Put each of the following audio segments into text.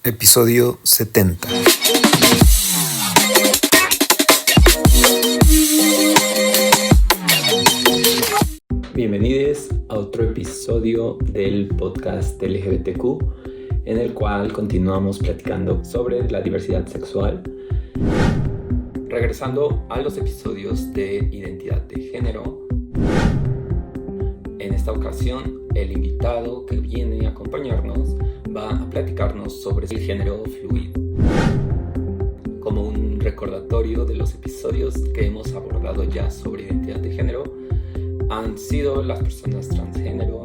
Episodio 70. Bienvenidos a otro episodio del podcast LGBTQ, en el cual continuamos platicando sobre la diversidad sexual. Regresando a los episodios de identidad de género, en esta ocasión el invitado que viene a acompañarnos va a platicarnos sobre el género fluido. Como un recordatorio de los episodios que hemos abordado ya sobre identidad de género, han sido las personas transgénero,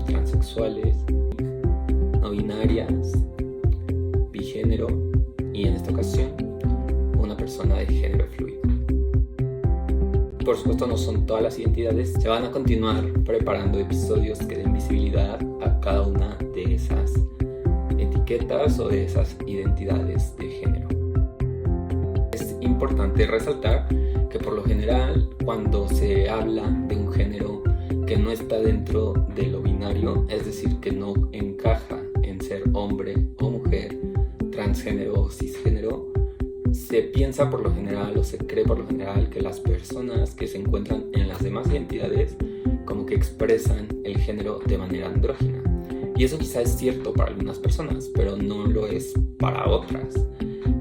transexuales, no binarias, bigénero y en esta ocasión una persona de género fluido. Por supuesto no son todas las identidades, se van a continuar preparando episodios que den visibilidad a cada una de esas etiquetas o de esas identidades de género. Es importante resaltar que por lo general cuando se habla de un género que no está dentro de lo binario, es decir, que no encaja en ser hombre o mujer, transgénero o cisgénero, se piensa por lo general o se cree por lo general que las personas que se encuentran en las demás identidades como que expresan el género de manera andrógina. Y eso quizá es cierto para algunas personas, pero no lo es para otras.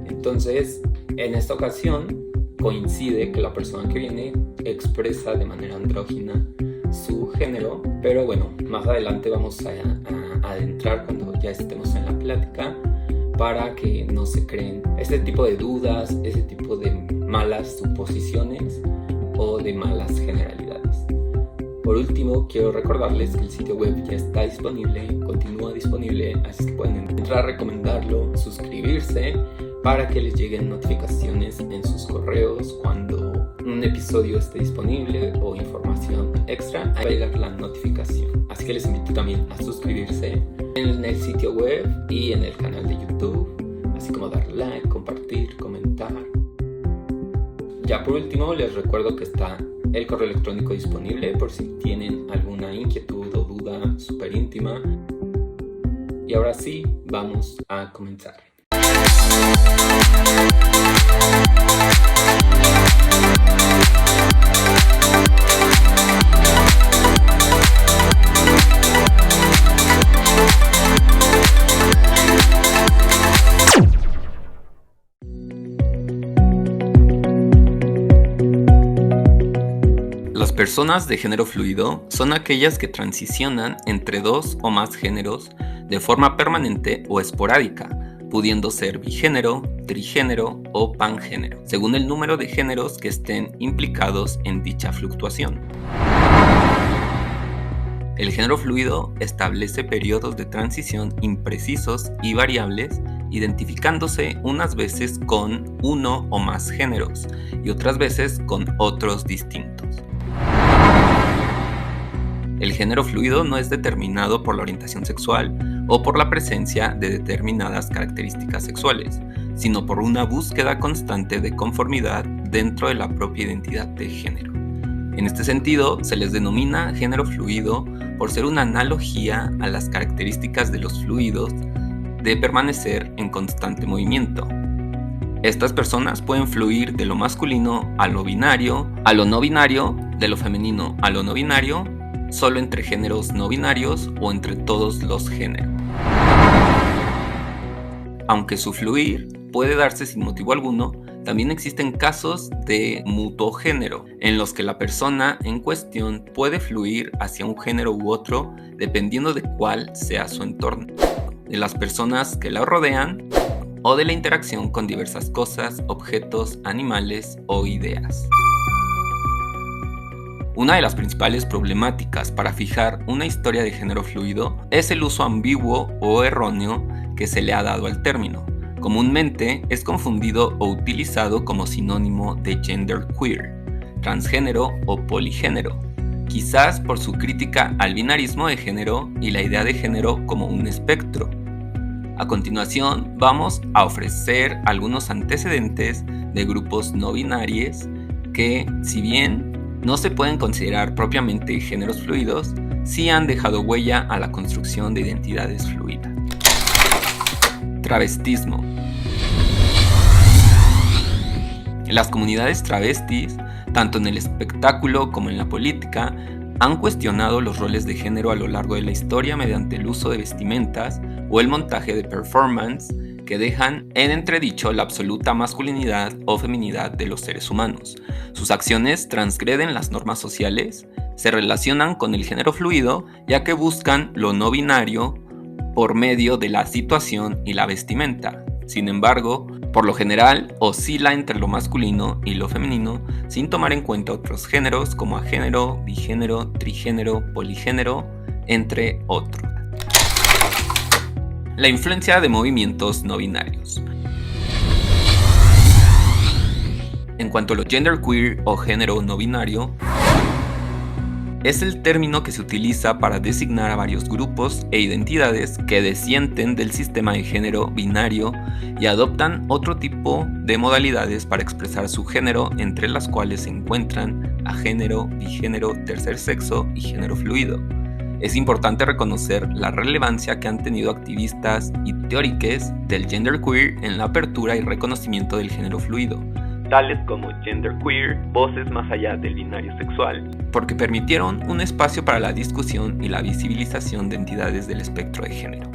Entonces, en esta ocasión coincide que la persona que viene expresa de manera andrógina su género, pero bueno, más adelante vamos a adentrar cuando ya estemos en la plática para que no se creen este tipo de dudas, ese tipo de malas suposiciones o de malas generalidades. Por último, quiero recordarles que el sitio web ya está disponible, continúa disponible, así que pueden entrar a recomendarlo, suscribirse para que les lleguen notificaciones en sus correos cuando un episodio esté disponible o información extra, va a llegar la notificación. Así que les invito también a suscribirse en el sitio web y en el canal de YouTube, así como dar like, compartir, comentar. Ya por último, les recuerdo que está el correo electrónico disponible por si tienen alguna inquietud o duda súper íntima. Y ahora sí, vamos a comenzar. Las personas de género fluido son aquellas que transicionan entre dos o más géneros de forma permanente o esporádica, pudiendo ser bigénero, trigénero o pangénero, según el número de géneros que estén implicados en dicha fluctuación. El género fluido establece periodos de transición imprecisos y variables, identificándose unas veces con uno o más géneros y otras veces con otros distintos. El género fluido no es determinado por la orientación sexual o por la presencia de determinadas características sexuales, sino por una búsqueda constante de conformidad dentro de la propia identidad de género. En este sentido, se les denomina género fluido por ser una analogía a las características de los fluidos de permanecer en constante movimiento. Estas personas pueden fluir de lo masculino a lo binario, a lo no binario, de lo femenino a lo no binario, solo entre géneros no binarios o entre todos los géneros. Aunque su fluir puede darse sin motivo alguno, también existen casos de mutogénero, en los que la persona en cuestión puede fluir hacia un género u otro dependiendo de cuál sea su entorno, de las personas que la rodean o de la interacción con diversas cosas, objetos, animales o ideas. Una de las principales problemáticas para fijar una historia de género fluido es el uso ambiguo o erróneo que se le ha dado al término. Comúnmente es confundido o utilizado como sinónimo de genderqueer, transgénero o poligénero, quizás por su crítica al binarismo de género y la idea de género como un espectro. A continuación, vamos a ofrecer algunos antecedentes de grupos no binarios que, si bien no se pueden considerar propiamente géneros fluidos, sí han dejado huella a la construcción de identidades fluidas. Travestismo. Las comunidades travestis, tanto en el espectáculo como en la política, han cuestionado los roles de género a lo largo de la historia mediante el uso de vestimentas o el montaje de performance que dejan en entredicho la absoluta masculinidad o feminidad de los seres humanos. Sus acciones transgreden las normas sociales, se relacionan con el género fluido, ya que buscan lo no binario por medio de la situación y la vestimenta. Sin embargo, por lo general, oscila entre lo masculino y lo femenino, sin tomar en cuenta otros géneros como agénero, bigénero, trigénero, poligénero, entre otros. La influencia de movimientos no binarios. En cuanto a lo genderqueer o género no binario, es el término que se utiliza para designar a varios grupos e identidades que disienten del sistema de género binario y adoptan otro tipo de modalidades para expresar su género, entre las cuales se encuentran agénero, bigénero, tercer sexo y género fluido. Es importante reconocer la relevancia que han tenido activistas y teóricos del genderqueer en la apertura y reconocimiento del género fluido, tales como genderqueer, voces más allá del binario sexual, porque permitieron un espacio para la discusión y la visibilización de entidades del espectro de género.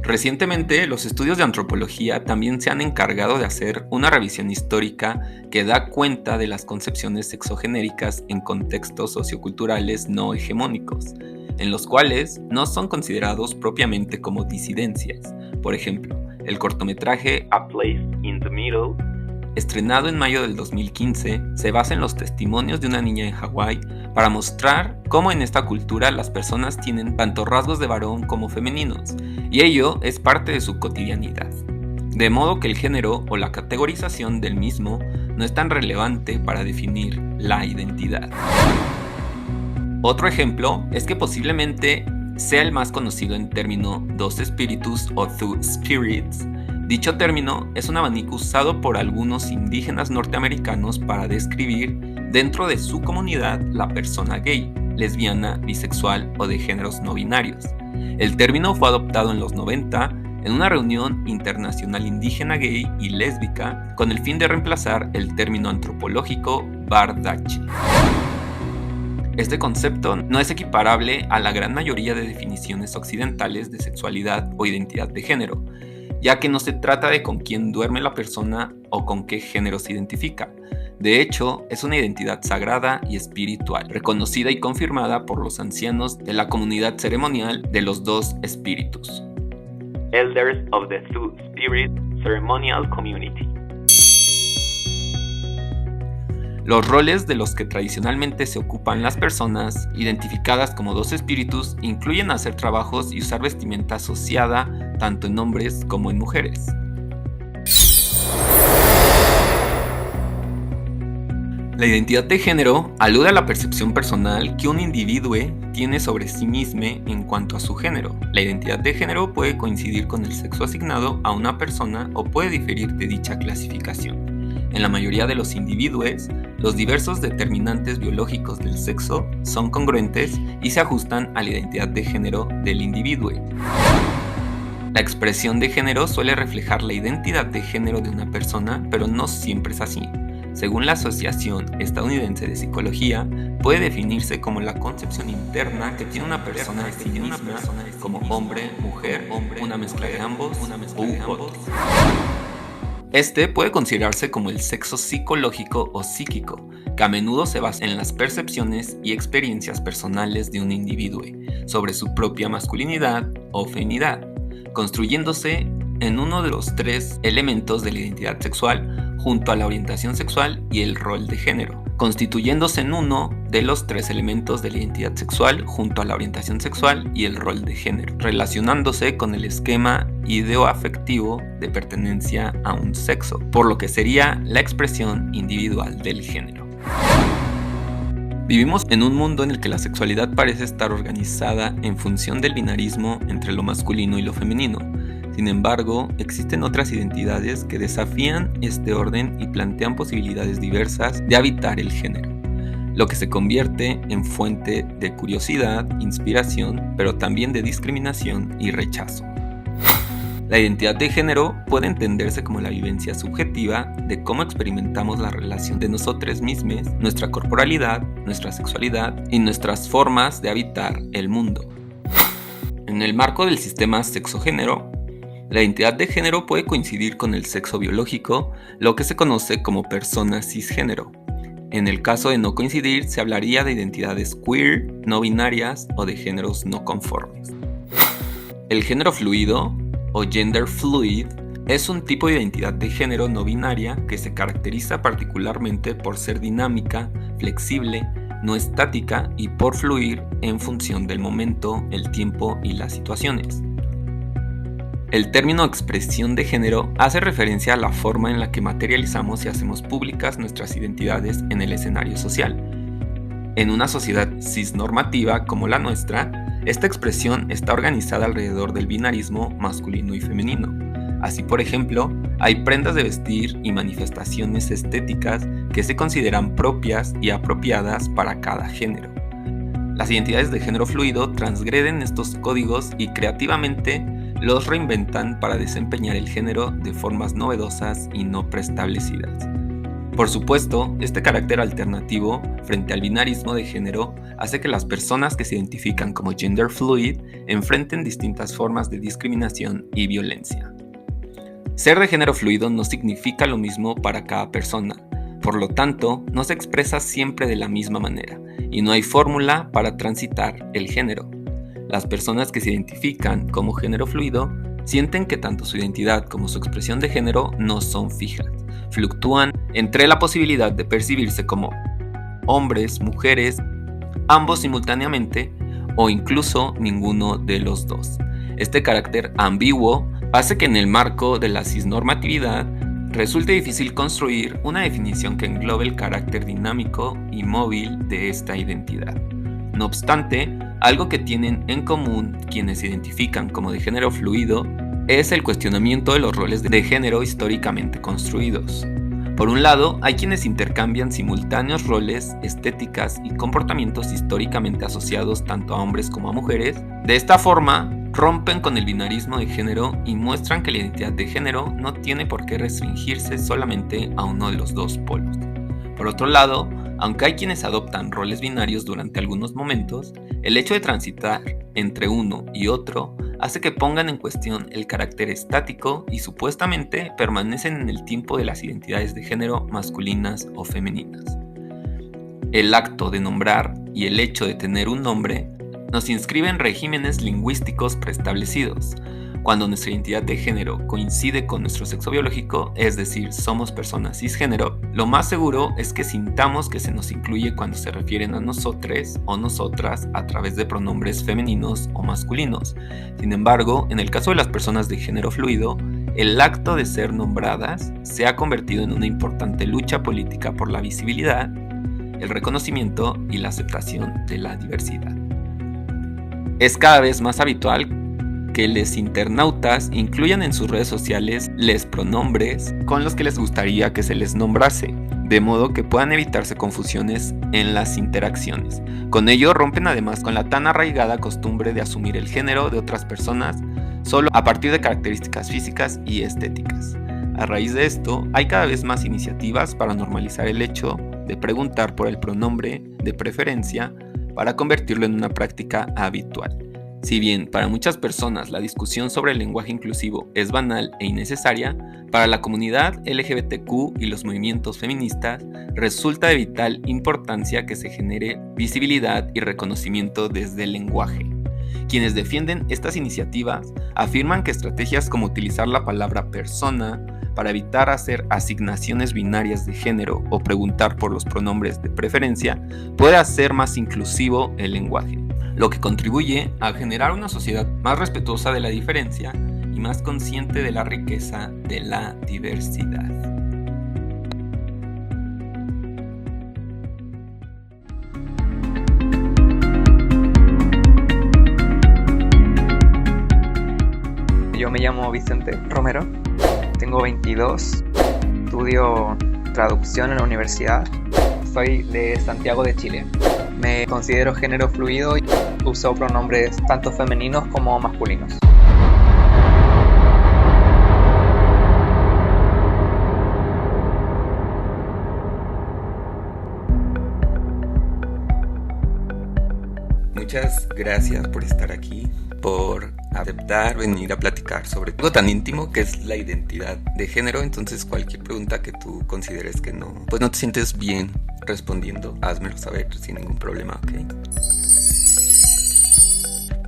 Recientemente, los estudios de antropología también se han encargado de hacer una revisión histórica que da cuenta de las concepciones sexogenéricas en contextos socioculturales no hegemónicos, en los cuales no son considerados propiamente como disidencias. Por ejemplo, el cortometraje A Place in the Middle, estrenado en mayo del 2015, se basa en los testimonios de una niña en Hawái para mostrar cómo en esta cultura las personas tienen tanto rasgos de varón como femeninos, y ello es parte de su cotidianidad. De modo que el género o la categorización del mismo no es tan relevante para definir la identidad. Otro ejemplo es que posiblemente sea el más conocido en término dos espíritus o two spirits. Dicho término es un abanico usado por algunos indígenas norteamericanos para describir dentro de su comunidad la persona gay, lesbiana, bisexual o de géneros no binarios. El término fue adoptado en los 90 en una reunión internacional indígena gay y lésbica con el fin de reemplazar el término antropológico bardache. Este concepto no es equiparable a la gran mayoría de definiciones occidentales de sexualidad o identidad de género, ya que no se trata de con quién duerme la persona o con qué género se identifica. De hecho, es una identidad sagrada y espiritual, reconocida y confirmada por los ancianos de la comunidad ceremonial de los dos espíritus. Elders of the Two Spirit Ceremonial Community. Los roles de los que tradicionalmente se ocupan las personas identificadas como dos espíritus incluyen hacer trabajos y usar vestimenta asociada tanto en hombres como en mujeres. La identidad de género alude a la percepción personal que un individuo tiene sobre sí mismo en cuanto a su género. La identidad de género puede coincidir con el sexo asignado a una persona o puede diferir de dicha clasificación. En la mayoría de los individuos, los diversos determinantes biológicos del sexo son congruentes y se ajustan a la identidad de género del individuo. La expresión de género suele reflejar la identidad de género de una persona, pero no siempre es así. Según la Asociación Estadounidense de Psicología, puede definirse como la concepción interna que tiene una persona de sí misma como hombre, mujer, una mezcla de ambos u otros. Este puede considerarse como el sexo psicológico o psíquico, que a menudo se basa en las percepciones y experiencias personales de un individuo sobre su propia masculinidad o feminidad, construyéndose en uno de los tres elementos de la identidad sexual junto a la orientación sexual y el rol de género, constituyéndose en uno de los tres elementos de la identidad sexual junto a la orientación sexual y el rol de género, relacionándose con el esquema ideoafectivo de pertenencia a un sexo, por lo que sería la expresión individual del género. Vivimos en un mundo en el que la sexualidad parece estar organizada en función del binarismo entre lo masculino y lo femenino. Sin embargo, existen otras identidades que desafían este orden y plantean posibilidades diversas de habitar el género, lo que se convierte en fuente de curiosidad, inspiración, pero también de discriminación y rechazo. La identidad de género puede entenderse como la vivencia subjetiva de cómo experimentamos la relación de nosotros mismos, nuestra corporalidad, nuestra sexualidad y nuestras formas de habitar el mundo. En el marco del sistema sexo-género, la identidad de género puede coincidir con el sexo biológico, lo que se conoce como persona cisgénero. En el caso de no coincidir, se hablaría de identidades queer, no binarias o de géneros no conformes. El género fluido, o gender fluid, es un tipo de identidad de género no binaria que se caracteriza particularmente por ser dinámica, flexible, no estática y por fluir en función del momento, el tiempo y las situaciones. El término expresión de género hace referencia a la forma en la que materializamos y hacemos públicas nuestras identidades en el escenario social. En una sociedad cisnormativa como la nuestra, esta expresión está organizada alrededor del binarismo masculino y femenino. Así, por ejemplo, hay prendas de vestir y manifestaciones estéticas que se consideran propias y apropiadas para cada género. Las identidades de género fluido transgreden estos códigos y creativamente los reinventan para desempeñar el género de formas novedosas y no preestablecidas. Por supuesto, este carácter alternativo frente al binarismo de género hace que las personas que se identifican como gender fluid enfrenten distintas formas de discriminación y violencia. Ser de género fluido no significa lo mismo para cada persona, por lo tanto, no se expresa siempre de la misma manera, y no hay fórmula para transitar el género. Las personas que se identifican como género fluido sienten que tanto su identidad como su expresión de género no son fijas. Fluctúan entre la posibilidad de percibirse como hombres, mujeres, ambos simultáneamente o incluso ninguno de los dos. Este carácter ambiguo hace que en el marco de la cisnormatividad resulte difícil construir una definición que englobe el carácter dinámico y móvil de esta identidad. No obstante, algo que tienen en común quienes se identifican como de género fluido es el cuestionamiento de los roles de género históricamente construidos. Por un lado, hay quienes intercambian simultáneos roles, estéticas y comportamientos históricamente asociados tanto a hombres como a mujeres. De esta forma, rompen con el binarismo de género y muestran que la identidad de género no tiene por qué restringirse solamente a uno de los dos polos. Por otro lado, aunque hay quienes adoptan roles binarios durante algunos momentos, el hecho de transitar entre uno y otro hace que pongan en cuestión el carácter estático y supuestamente permanecen en el tiempo de las identidades de género masculinas o femeninas. El acto de nombrar y el hecho de tener un nombre nos inscribe en regímenes lingüísticos preestablecidos. Cuando nuestra identidad de género coincide con nuestro sexo biológico, es decir, somos personas cisgénero, lo más seguro es que sintamos que se nos incluye cuando se refieren a nosotres o nosotras a través de pronombres femeninos o masculinos. Sin embargo, en el caso de las personas de género fluido, el acto de ser nombradas se ha convertido en una importante lucha política por la visibilidad, el reconocimiento y la aceptación de la diversidad. Es cada vez más habitual que los internautas incluyan en sus redes sociales los pronombres con los que les gustaría que se les nombrase, de modo que puedan evitarse confusiones en las interacciones. Con ello rompen además con la tan arraigada costumbre de asumir el género de otras personas solo a partir de características físicas y estéticas. A raíz de esto, hay cada vez más iniciativas para normalizar el hecho de preguntar por el pronombre de preferencia para convertirlo en una práctica habitual. Si bien para muchas personas la discusión sobre el lenguaje inclusivo es banal e innecesaria, para la comunidad LGBTQ y los movimientos feministas resulta de vital importancia que se genere visibilidad y reconocimiento desde el lenguaje. Quienes defienden estas iniciativas afirman que estrategias como utilizar la palabra persona para evitar hacer asignaciones binarias de género o preguntar por los pronombres de preferencia puede hacer más inclusivo el lenguaje, lo que contribuye a generar una sociedad más respetuosa de la diferencia y más consciente de la riqueza de la diversidad. Yo me llamo Vicente Romero, tengo 22, estudio traducción en la universidad, soy de Santiago de Chile. Me considero género fluido y uso pronombres tanto femeninos como masculinos. Muchas gracias por estar aquí, por aceptar venir a platicar sobre algo tan íntimo que es la identidad de género. Entonces cualquier pregunta que tú consideres que no, pues no te sientes bien respondiendo, házmelo saber sin ningún problema, ¿ok?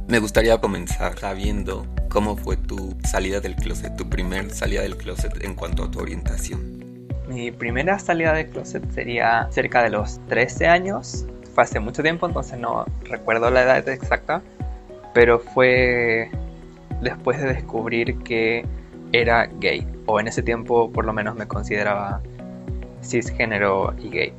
Me gustaría comenzar sabiendo cómo fue tu salida del closet, tu primer salida del closet en cuanto a tu orientación. Mi primera salida del closet sería cerca de los 13 años. Fue hace mucho tiempo, entonces no recuerdo la edad exacta, pero fue después de descubrir que era gay, o en ese tiempo por lo menos me consideraba cisgénero y gay.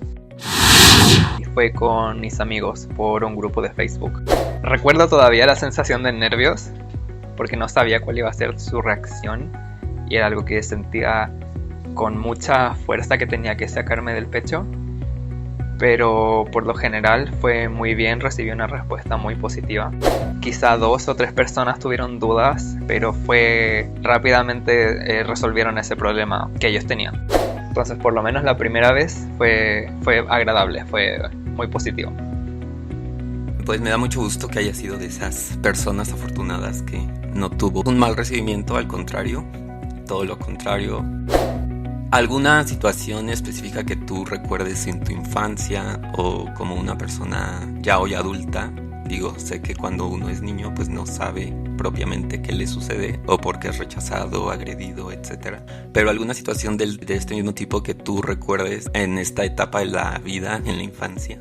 Y fue con mis amigos por un grupo de Facebook. Recuerdo todavía la sensación de nervios, porque no sabía cuál iba a ser su reacción, y era algo que sentía con mucha fuerza que tenía que sacarme del pecho. Pero por lo general fue muy bien, recibí una respuesta muy positiva. Quizá 2 o 3 personas tuvieron dudas, pero rápidamente resolvieron ese problema que ellos tenían. Entonces por lo menos la primera vez fue agradable, fue muy positivo. Pues me da mucho gusto que haya sido de esas personas afortunadas que no tuvo un mal recibimiento, al contrario, todo lo contrario. ¿Alguna situación específica que tú recuerdes en tu infancia o como una persona ya hoy adulta? Digo, sé que cuando uno es niño pues no sabe propiamente qué le sucede o por qué es rechazado, agredido, etc. Pero alguna situación de este mismo tipo que tú recuerdes en esta etapa de la vida, en la infancia.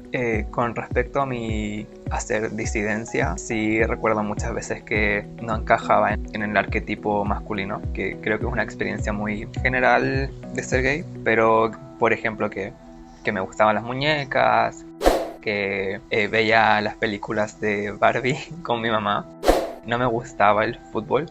Con respecto a mi hacer disidencia, sí recuerdo muchas veces que no encajaba en el arquetipo masculino, que creo que es una experiencia muy general de ser gay, pero por ejemplo que me gustaban las muñecas, que veía las películas de Barbie con mi mamá. No me gustaba el fútbol,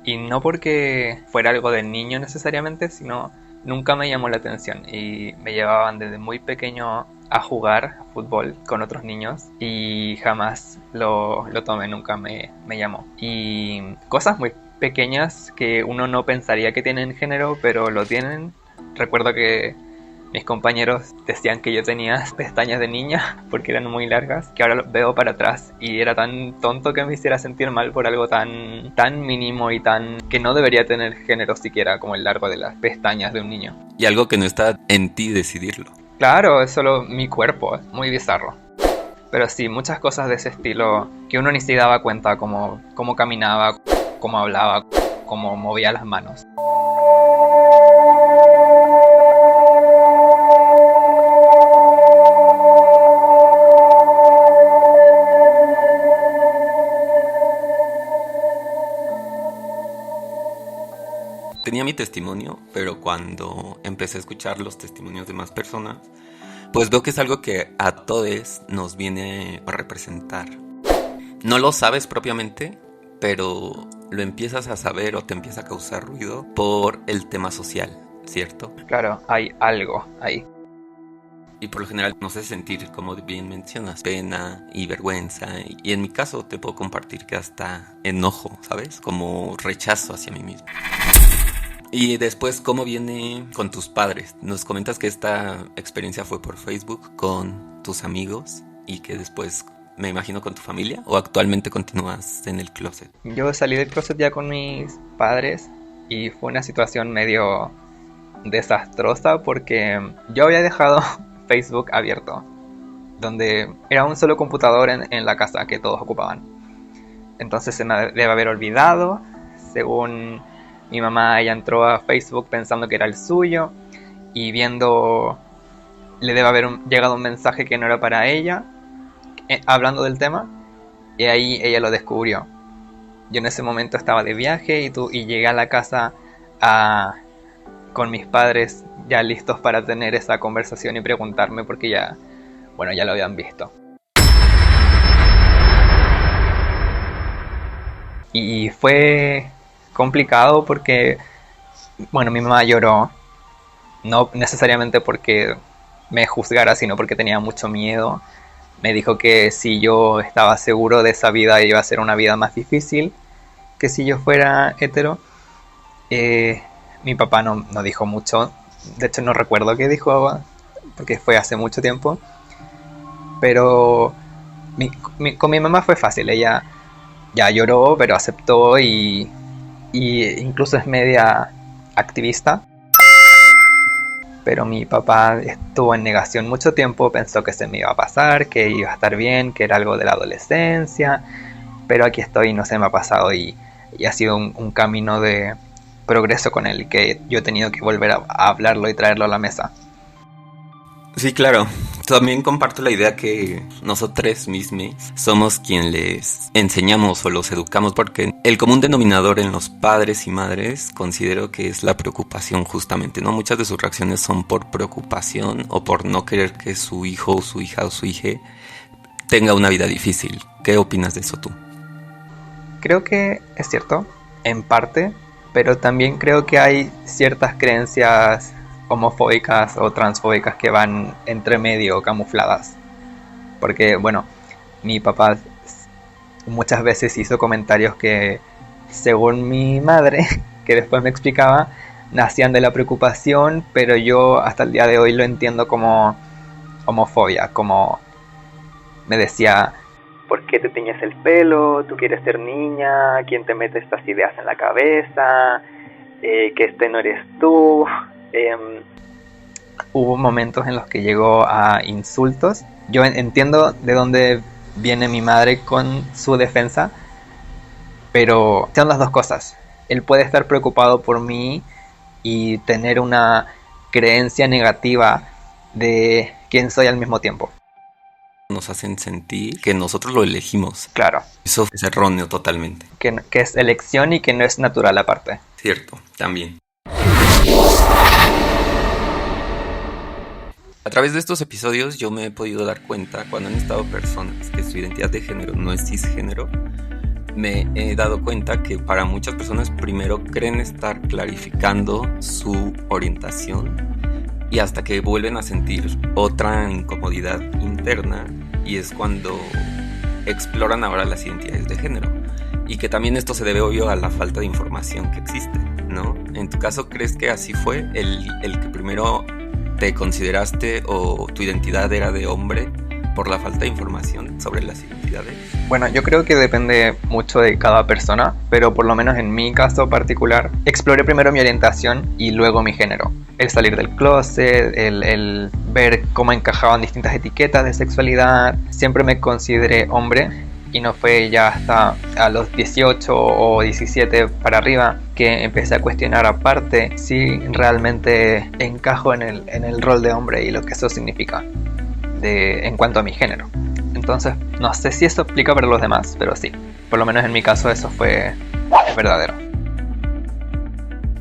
y no porque fuera algo de niño necesariamente, sino nunca me llamó la atención, y me llevaban desde muy pequeño a jugar a fútbol con otros niños y jamás lo tomé, nunca me llamó. Y cosas muy pequeñas que uno no pensaría que tienen género, pero lo tienen. Recuerdo que mis compañeros decían que yo tenía pestañas de niña porque eran muy largas, que ahora lo veo para atrás y era tan tonto que me hiciera sentir mal por algo tan mínimo y tan que no debería tener género siquiera, como el largo de las pestañas de un niño. Y algo que no está en ti decidirlo. Claro, es solo mi cuerpo, es muy bizarro. Pero sí, muchas cosas de ese estilo que uno ni se daba cuenta, como cómo caminaba, cómo hablaba, cómo movía las manos. Tenía mi testimonio, pero cuando empecé a escuchar los testimonios de más personas, pues veo que es algo que a todos nos viene a representar. No lo sabes propiamente, pero lo empiezas a saber o te empieza a causar ruido por el tema social, ¿cierto? Claro, hay algo ahí. Y por lo general nos hace sentir, como bien mencionas, pena y vergüenza. Y en mi caso te puedo compartir que hasta enojo, ¿sabes? Como rechazo hacia mí mismo. Y después, ¿cómo viene con tus padres? Nos comentas que esta experiencia fue por Facebook con tus amigos y que después, me imagino, con tu familia, ¿o actualmente continúas en el closet? Yo salí del closet ya con mis padres y fue una situación medio desastrosa porque yo había dejado Facebook abierto, donde era un solo computador en la casa que todos ocupaban. Entonces se me debe haber olvidado, según mi mamá. Ella entró a Facebook pensando que era el suyo y viendo, le debe haber llegado un mensaje que no era para ella, hablando del tema, y ahí ella lo descubrió. Yo en ese momento estaba de viaje y llegué a la casa con mis padres ya listos para tener esa conversación y preguntarme porque ya lo habían visto. Y fue complicado porque, mi mamá lloró, no necesariamente porque me juzgara, sino porque tenía mucho miedo. Me dijo que si yo estaba seguro de esa vida iba a ser una vida más difícil que si yo fuera hetero. Mi papá no dijo mucho, de hecho no recuerdo qué dijo porque fue hace mucho tiempo, pero Con mi mamá fue fácil, ella ya lloró, pero aceptó y incluso es media activista. Pero mi papá estuvo en negación mucho tiempo, pensó que se me iba a pasar, que iba a estar bien, que era algo de la adolescencia. Pero aquí estoy, no se me ha pasado y ha sido un camino de progreso con él, que yo he tenido que volver a hablarlo y traerlo a la mesa. Sí, claro. También comparto la idea que nosotros mismos somos quien les enseñamos o los educamos, porque el común denominador en los padres y madres considero que es la preocupación justamente, ¿no? Muchas de sus reacciones son por preocupación o por no querer que su hijo o su hija o su hija tenga una vida difícil. ¿Qué opinas de eso tú? Creo que es cierto, en parte, pero también creo que hay ciertas creencias homofóbicas o transfóbicas que van entre medio, camufladas. Porque, bueno, mi papá muchas veces hizo comentarios que, según mi madre, que después me explicaba, nacían de la preocupación, pero yo hasta el día de hoy lo entiendo como homofobia, como me decía: ¿por qué te tiñes el pelo? ¿Tú quieres ser niña? ¿Quién te mete estas ideas en la cabeza? Que este no eres tú. Hubo momentos en los que llegó a insultos. Yo entiendo de dónde viene mi madre con su defensa, pero son las dos cosas. Él puede estar preocupado por mí y tener una creencia negativa de quién soy al mismo tiempo. Nos hacen sentir que nosotros lo elegimos. Claro. Eso es erróneo totalmente. Que es elección y que no es natural aparte. Cierto, también. A través de estos episodios yo me he podido dar cuenta cuando han estado personas que su identidad de género no es cisgénero. Me he dado cuenta que para muchas personas primero creen estar clarificando su orientación y hasta que vuelven a sentir otra incomodidad interna, y es cuando exploran ahora las identidades de género. Y que también esto se debe, obvio, a la falta de información que existe, ¿no? En tu caso, ¿crees que así fue? El que primero te consideraste o tu identidad era de hombre por la falta de información sobre las identidades. Bueno, yo creo que depende mucho de cada persona, pero por lo menos en mi caso particular, exploré primero mi orientación y luego mi género. El salir del closet, el ver cómo encajaban distintas etiquetas de sexualidad. Siempre me consideré hombre y no fue ya hasta a los 18 o 17 para arriba que empecé a cuestionar aparte si realmente encajo en el rol de hombre y lo que eso significa en cuanto a mi género. Entonces, no sé si eso explica para los demás, pero sí, por lo menos en mi caso eso fue verdadero.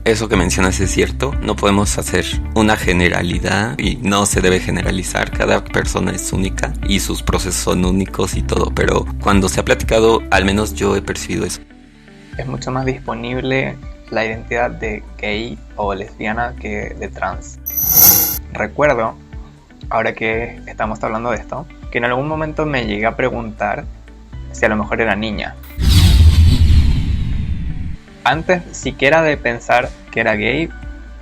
Eso que mencionas es cierto, no podemos hacer una generalidad y no se debe generalizar, cada persona es única y sus procesos son únicos y todo, pero cuando se ha platicado, al menos yo he percibido eso. Es mucho más disponible la identidad de gay o lesbiana que de trans. Recuerdo, ahora que estamos hablando de esto, que en algún momento me llegué a preguntar si a lo mejor era niña. Antes siquiera de pensar que era gay,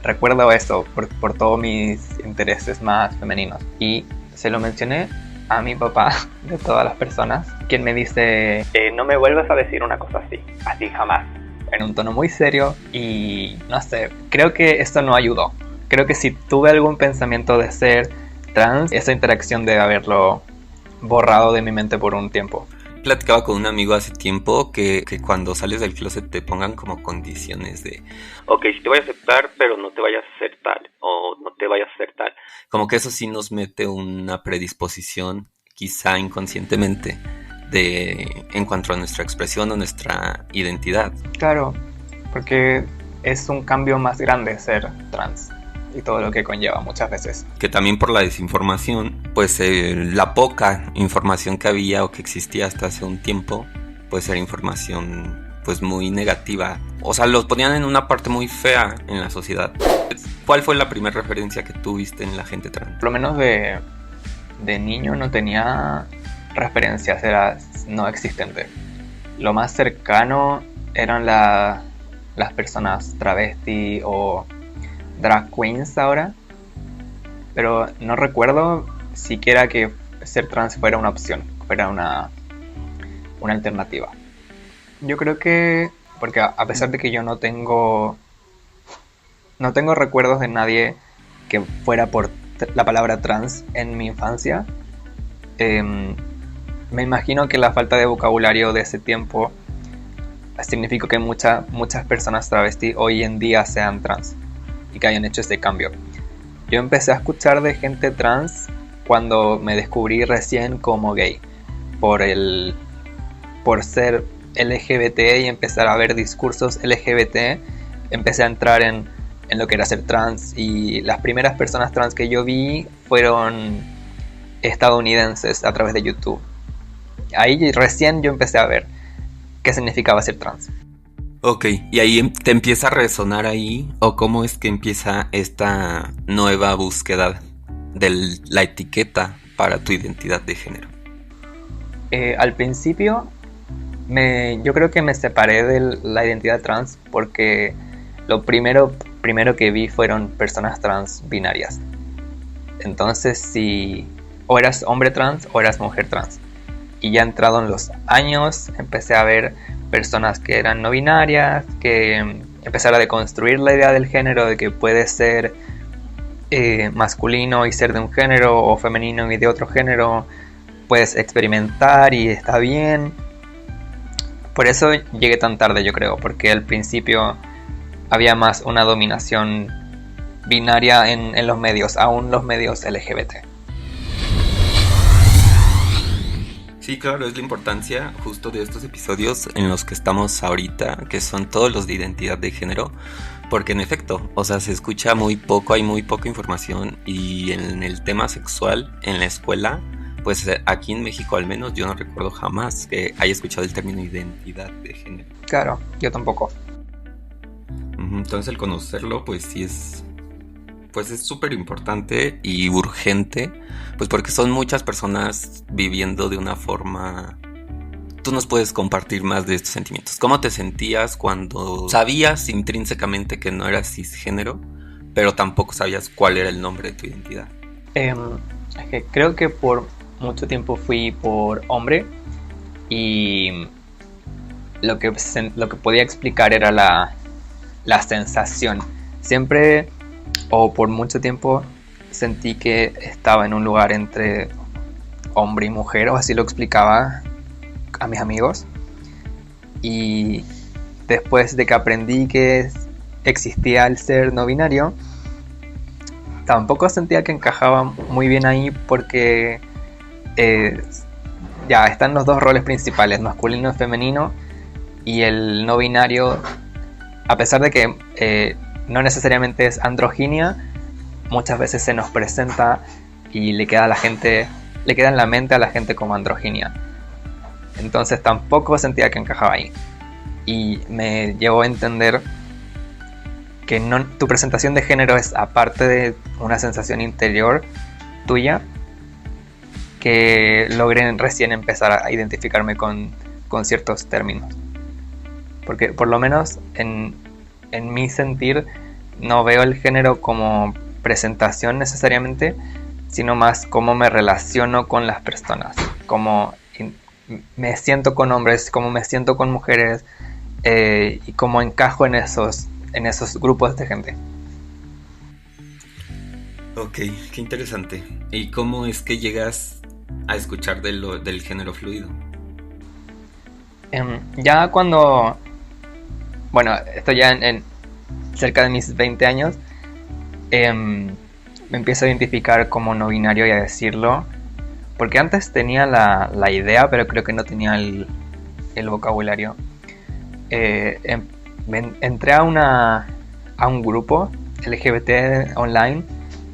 recuerdo eso por todos mis intereses más femeninos. Y se lo mencioné a mi papá, de todas las personas, quien me dice: no me vuelvas a decir una cosa así jamás. En un tono muy serio y no sé, creo que esto no ayudó. Creo que si tuve algún pensamiento de ser trans, esa interacción debe haberlo borrado de mi mente por un tiempo. Platicaba con un amigo hace tiempo que cuando sales del closet te pongan como condiciones de ok, sí te voy a aceptar, pero no te vayas a hacer tal, o no te vayas a hacer tal. Como que eso sí nos mete una predisposición, quizá inconscientemente, en cuanto a nuestra expresión o nuestra identidad. Claro, porque es un cambio más grande ser trans y todo lo que conlleva muchas veces. Que también por la desinformación, pues la poca información que había o que existía hasta hace un tiempo, pues era información pues muy negativa. O sea, los ponían en una parte muy fea en la sociedad. ¿Cuál fue la primera referencia que tú viste en la gente trans? Por lo menos de niño no tenía referencias, era no existente. Lo más cercano eran las personas travesti o drag queens ahora, pero no recuerdo siquiera que ser trans fuera una opción, fuera una alternativa. Yo creo que, porque a pesar de que yo no tengo recuerdos de nadie que fuera por la palabra trans en mi infancia, me imagino que la falta de vocabulario de ese tiempo significó que muchas personas travesti hoy en día sean trans y que hayan hecho ese cambio. Yo empecé a escuchar de gente trans cuando me descubrí recién como gay, por ser LGBT y empezar a ver discursos LGBT. Empecé a entrar en lo que era ser trans, y las primeras personas trans que yo vi fueron estadounidenses a través de YouTube. Ahí recién yo empecé a ver qué significaba ser trans. Ok, ¿y ahí te empieza a resonar ahí? ¿O cómo es que empieza esta nueva búsqueda de la etiqueta para tu identidad de género? Al principio, yo creo que me separé de la identidad trans porque lo primero que vi fueron personas trans binarias. Entonces, si o eras hombre trans o eras mujer trans. Y ya entrado en los años, empecé a ver personas que eran no binarias, que empezaron a deconstruir la idea del género, de que puede ser masculino y ser de un género, o femenino y de otro género. Puedes experimentar y está bien. Por eso llegué tan tarde, yo creo, porque al principio había más una dominación binaria en los medios, aún los medios LGBT. Sí, claro, es la importancia justo de estos episodios en los que estamos ahorita, que son todos los de identidad de género, porque en efecto, o sea, se escucha muy poco, hay muy poca información, y en el tema sexual, en la escuela, pues aquí en México al menos yo no recuerdo jamás que haya escuchado el término identidad de género. Claro, yo tampoco. Entonces el conocerlo pues sí es súper importante y urgente, pues porque son muchas personas viviendo de una forma. Tú nos puedes compartir más de estos sentimientos. ¿Cómo te sentías cuando sabías intrínsecamente que no eras cisgénero, pero tampoco sabías cuál era el nombre de tu identidad? Es que creo que por mucho tiempo fui por hombre, y lo que podía explicar era la sensación. Siempre, o por mucho tiempo, sentí que estaba en un lugar entre hombre y mujer, o así lo explicaba a mis amigos. Y después de que aprendí que existía el ser no binario, tampoco sentía que encajaba muy bien ahí, porque ya están los dos roles principales, masculino y femenino, y el no binario, a pesar de que no necesariamente es androginia, muchas veces se nos presenta y le queda en la mente a la gente como androginia. Entonces tampoco sentía que encajaba ahí, y me llevó a entender que tu presentación de género es aparte de una sensación interior tuya, que logré recién empezar a identificarme con ciertos términos. Porque por lo menos en mi sentir no veo el género como presentación necesariamente, sino más cómo me relaciono con las personas, cómo me siento con hombres, cómo me siento con mujeres, y cómo encajo en esos grupos de gente. Ok, qué interesante. ¿Y cómo es que llegas a escuchar del género fluido? Ya cuando... Bueno, estoy ya en cerca de mis 20 años. Me empiezo a identificar como no binario y a decirlo. Porque antes tenía la idea, pero creo que no tenía el vocabulario. Entré a un grupo LGBT online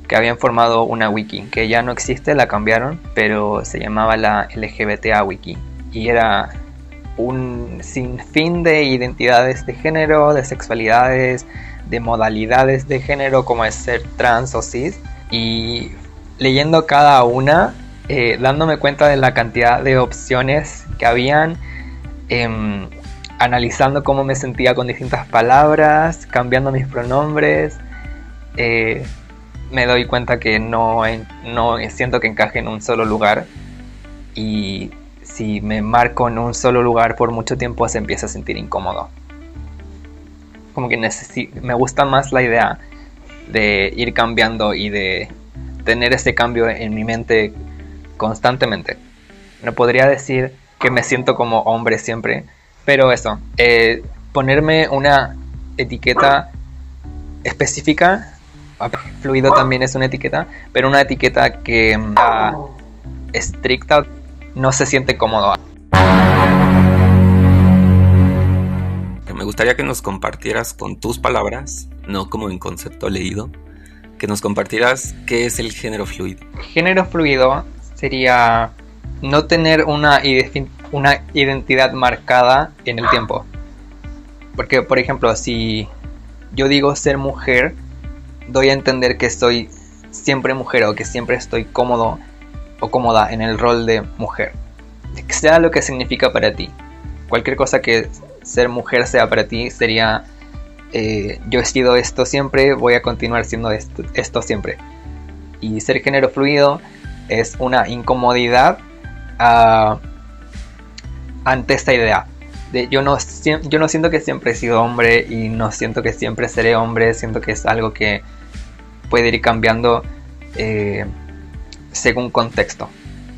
que habían formado una wiki, que ya no existe, la cambiaron, pero se llamaba la LGBTA Wiki, y era un sinfín de identidades de género, de sexualidades, de modalidades de género, como es ser trans o cis, y leyendo cada una, dándome cuenta de la cantidad de opciones que habían, analizando cómo me sentía con distintas palabras, cambiando mis pronombres, me doy cuenta que no siento que encaje en un solo lugar, y si me marco en un solo lugar por mucho tiempo se empieza a sentir incómodo. Como que me gusta más la idea de ir cambiando y de tener ese cambio en mi mente constantemente. No podría decir que me siento como hombre siempre, pero eso, ponerme una etiqueta específica, fluido también es una etiqueta, pero una etiqueta que estricta no se siente cómodo. Me gustaría que nos compartieras con tus palabras, no como en concepto leído, que nos compartieras qué es el género fluido. Género fluido sería no tener una identidad marcada en el tiempo. Porque, por ejemplo, si yo digo ser mujer, doy a entender que soy siempre mujer o que siempre estoy cómodo o cómoda en el rol de mujer. Sea lo que significa para ti. Cualquier cosa que ser mujer sea para ti sería yo he sido esto siempre, voy a continuar siendo esto siempre. Y ser género fluido es una incomodidad ante esta idea. Yo no siento que siempre he sido hombre y no siento que siempre seré hombre, siento que es algo que puede ir cambiando según contexto.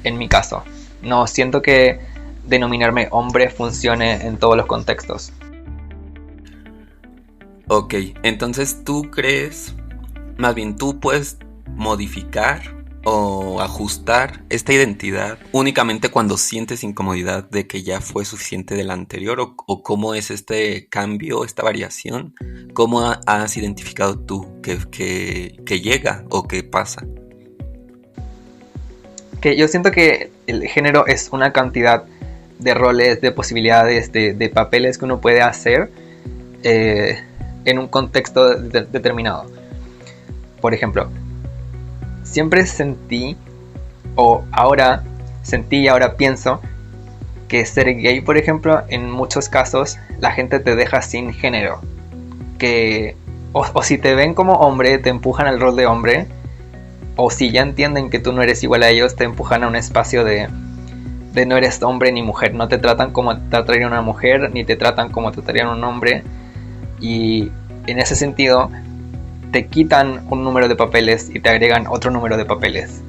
En mi caso, no siento que denominarme hombre funcione en todos los contextos. Ok, entonces tú crees, más bien tú puedes modificar o ajustar esta identidad únicamente cuando sientes incomodidad de que ya fue suficiente de la anterior, o cómo es este cambio, esta variación, cómo has identificado tú que llega o que pasa. Que yo siento que el género es una cantidad de roles, de posibilidades, de papeles que uno puede hacer en un contexto determinado. Por ejemplo, siempre sentí, o ahora sentí y ahora pienso, que ser gay, por ejemplo, en muchos casos la gente te deja sin género. Que o si te ven como hombre, te empujan al rol de hombre, o si ya entienden que tú no eres igual a ellos, te empujan a un espacio de no eres hombre ni mujer. No te tratan como trataría una mujer, ni te tratan como tratarían un hombre. Y en ese sentido te quitan un número de papeles y te agregan otro número de papeles.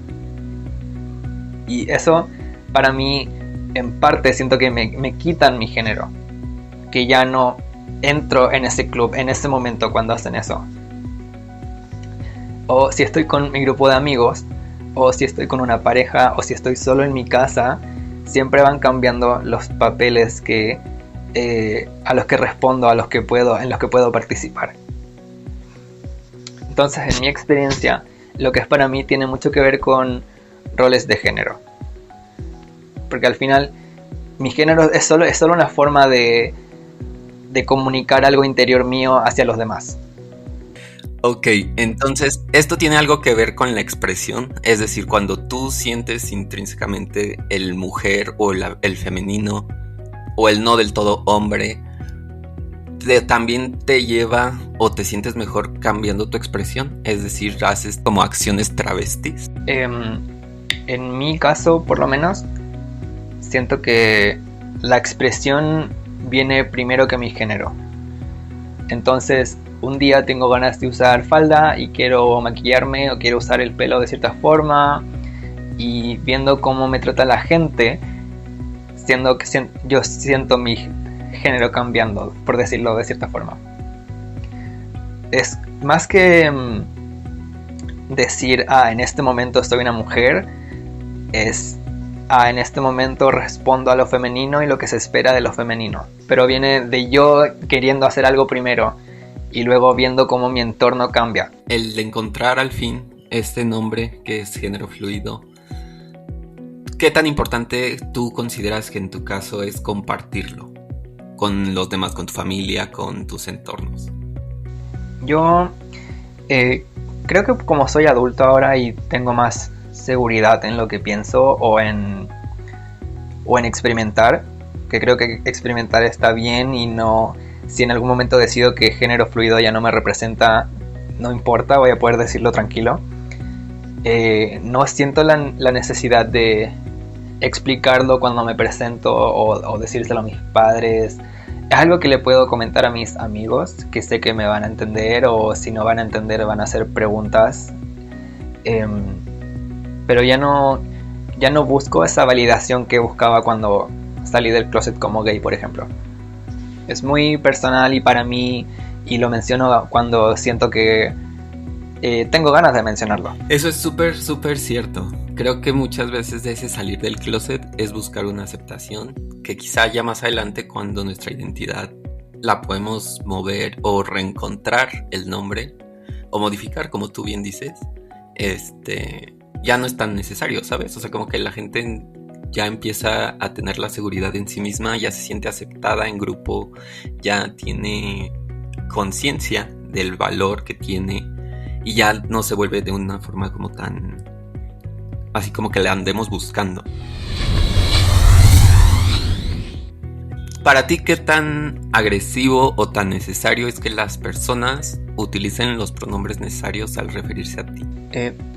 Y eso para mí en parte siento que me quitan mi género, que ya no entro en ese club en ese momento cuando hacen eso. O si estoy con mi grupo de amigos, o si estoy con una pareja, o si estoy solo en mi casa, siempre van cambiando los papeles que a los que respondo, en los que puedo participar. Entonces, en mi experiencia, lo que es para mí tiene mucho que ver con roles de género. Porque al final, mi género es solo una forma de comunicar algo interior mío hacia los demás. Ok, entonces, ¿esto tiene algo que ver con la expresión? Es decir, cuando tú sientes intrínsecamente el mujer o el femenino o el no del todo hombre, ¿también te lleva o te sientes mejor cambiando tu expresión? Es decir, ¿haces como acciones travestis? En mi caso, por lo menos, siento que la expresión viene primero que mi género. Entonces, un día tengo ganas de usar falda y quiero maquillarme o quiero usar el pelo de cierta forma, y viendo cómo me trata la gente, yo siento mi género cambiando, por decirlo de cierta forma. Es más que decir, en este momento soy una mujer, es en este momento respondo a lo femenino y lo que se espera de lo femenino. Pero viene de yo queriendo hacer algo primero y luego viendo cómo mi entorno cambia. El de encontrar al fin este nombre que es género fluido, ¿qué tan importante tú consideras que en tu caso es compartirlo con los demás, con tu familia, con tus entornos? Yo creo que como soy adulto ahora y tengo más seguridad en lo que pienso o en experimentar, que creo que experimentar está bien, y no, si en algún momento decido que género fluido ya no me representa, no importa, voy a poder decirlo tranquilo. No siento la necesidad de explicarlo cuando me presento o decírselo a mis padres. Es algo que le puedo comentar a mis amigos, que sé que me van a entender, o si no van a entender van a hacer preguntas. Pero ya no busco esa validación que buscaba cuando salí del closet como gay, por ejemplo. Es muy personal y para mí, y lo menciono cuando siento que tengo ganas de mencionarlo. Eso es súper, súper cierto. Creo que muchas veces de ese salir del closet es buscar una aceptación que quizá ya más adelante, cuando nuestra identidad la podemos mover o reencontrar el nombre o modificar, como tú bien dices, ya no es tan necesario, ¿sabes? O sea, como que la gente ya empieza a tener la seguridad en sí misma, ya se siente aceptada en grupo, ya tiene conciencia del valor que tiene y ya no se vuelve de una forma como tan... así como que la andemos buscando. Para ti, ¿qué tan agresivo o tan necesario es que las personas utilicen los pronombres necesarios al referirse a ti?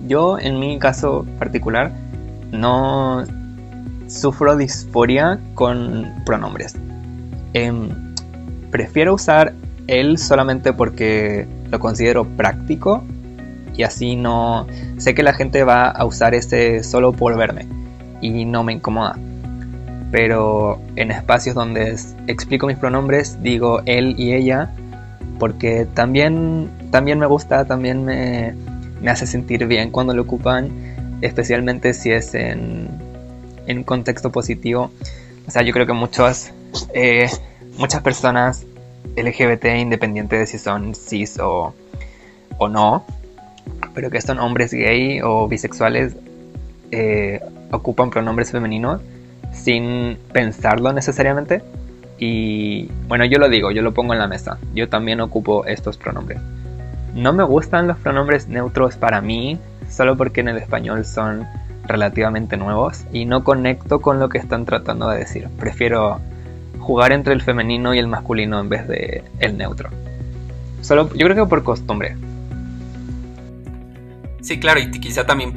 Yo, en mi caso particular, no sufro disforia con pronombres. Prefiero usar él solamente porque lo considero práctico y así no... sé que la gente va a usar ese solo por verme y no me incomoda. Pero en espacios donde explico mis pronombres digo él y ella porque también me gusta, también me hace sentir bien cuando lo ocupan, especialmente si es en contexto positivo. O sea, yo creo que muchas personas LGBT, independiente de si son cis o no, pero que son hombres gay o bisexuales, ocupan pronombres femeninos sin pensarlo necesariamente. Y bueno, yo lo pongo en la mesa. Yo también ocupo estos pronombres. No me gustan los pronombres neutros para mí, solo porque en el español son relativamente nuevos y no conecto con lo que están tratando de decir. Prefiero jugar entre el femenino y el masculino en vez de el neutro. Yo creo que por costumbre. Sí, claro, y quizá también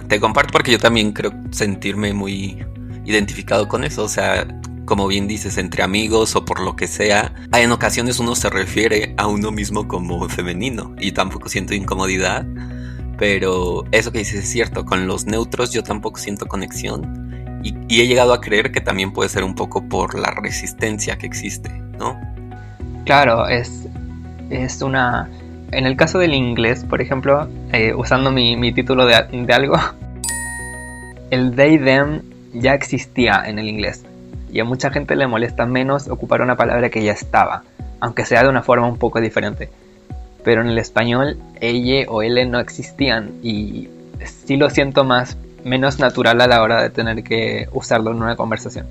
te comparto porque yo también creo sentirme muy identificado con eso. O sea, como bien dices, entre amigos o por lo que sea, en ocasiones uno se refiere a uno mismo como femenino y tampoco siento incomodidad. Pero eso que dices es cierto, con los neutros yo tampoco siento conexión y he llegado a creer que también puede ser un poco por la resistencia que existe, ¿no? Claro, es una... En el caso del inglés, por ejemplo, usando mi título de algo, el they, them ya existía en el inglés y a mucha gente le molesta menos ocupar una palabra que ya estaba, aunque sea de una forma un poco diferente. Pero en el español, ella o él no existían y sí lo siento menos natural a la hora de tener que usarlo en una conversación.